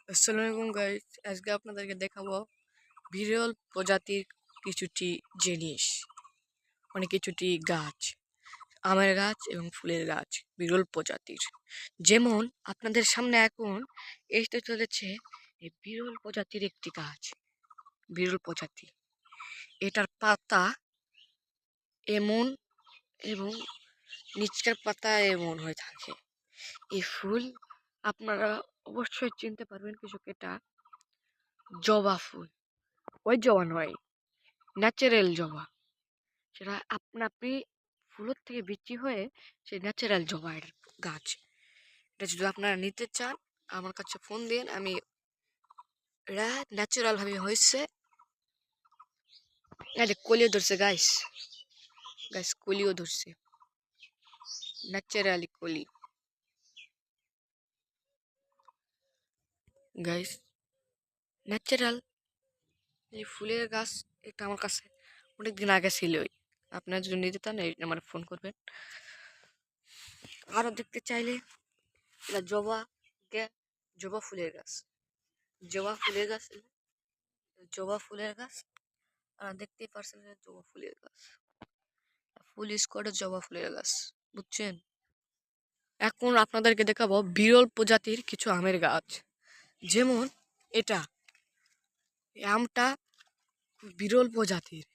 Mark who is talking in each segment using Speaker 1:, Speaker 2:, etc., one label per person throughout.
Speaker 1: আসসালামু আলাইকুম গাইস, আজকে আপনাদেরকে দেখাবো বিরল প্রজাতির কিছুটি জিনিস, মানে কিছুটি গাছ, আমের গাছ এবং ফুলের গাছ, বিরল প্রজাতির। যেমন আপনাদের সামনে এখন এসে চলেছে এই বিরল প্রজাতির একটি গাছ। বিরল প্রজাতি, এটার পাতা এমন এবং নিচকার পাতা এমন হয়ে থাকে। এই ফুল আপনারা অবশ্যই চিনতে পারবেন কিছু, এটা জবা ফুল। ওই জবা নয়, ন্যাচারাল জবা, সেটা আপনি ফুলের থেকে বিচি হয়ে সেই ন্যাচারাল জবার গাছ। এটা যদি আপনারা নিতে চান আমার কাছে ফোন দিন, আমি এটা ন্যাচারাল ভাবে হয়েছে। কলিও ধরছে গাইস, গাইস কলিও ধরছে, ন্যাচারালি কলি গাইস, ন্যাচারাল এই ফুলের গাছ। এটা আমার কাছে অনেকদিন আগে ছিলই। আপনারা যদি নিতে চান এই নাম্বারে ফোন করবেন। আরো দেখতে চাইলে এটা জবা, জবা ফুলের গাছ, জবা ফুলের গাছ, জবা ফুলের গাছ। দেখতেই পারছেন জবা ফুলের গাছ, ফুল স্কোয়াডের জবা ফুলের গাছ, বুঝছেন? এখন আপনাদেরকে দেখাবো বিরল প্রজাতির কিছু আমের গাছ। যেমন এটা, এই আমটা খুব বিরল প্রজাতির।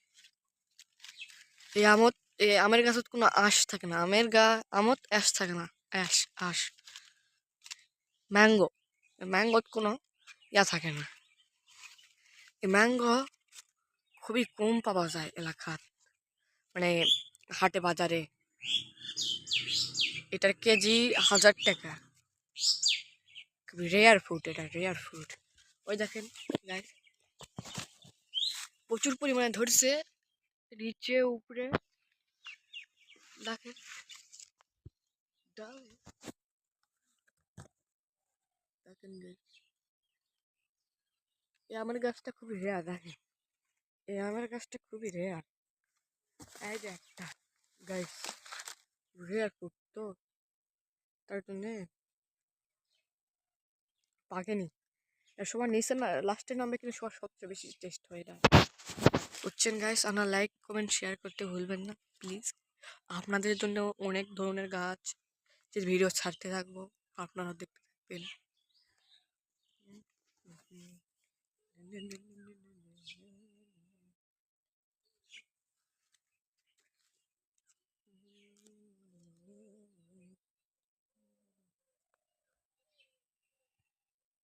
Speaker 1: এই আমত, এই আমের গাছত কোনো আঁশ থাকে না, আমত অ্যাশ থাকে না, অ্যাশ আঁশ। ম্যাঙ্গো, ম্যাঙ্গোত কোনো ইয়া থাকে না। এই ম্যাঙ্গো খুবই কম পাওয়া যায় এলাকার, মানে হাটে বাজারে। এটার কেজি 1000 টাকা। খুবই রেয়ার ফ্রুট, এটা রেয়ার ফ্রুট। ওই দেখেন গাইস, প্রচুর পরিমাণে ধরছে, নিচে উপরে দেখেন ডালে। দেখেন গাইস, এই আমের গাছটা খুবই রেয়ার। দেখেন এই আমের গাছটা খুবই রেয়ার। এই যে একটা গাইস, রেয়ার ফ্রুট তো, তার জন্য পাকেনি। সবার নিচে না, লাস্টের নামে কিন্তু সবার সবচেয়ে বেশি টেস্ট হয় এটা, বুঝছেন গাইস? আপনারা লাইক কমেন্ট শেয়ার করতে ভুলবেন না প্লিজ। আপনাদের জন্য অনেক ধরনের গাছ যে ভিডিও ছাড়তে থাকবো, আপনারা দেখতে থাকবেন।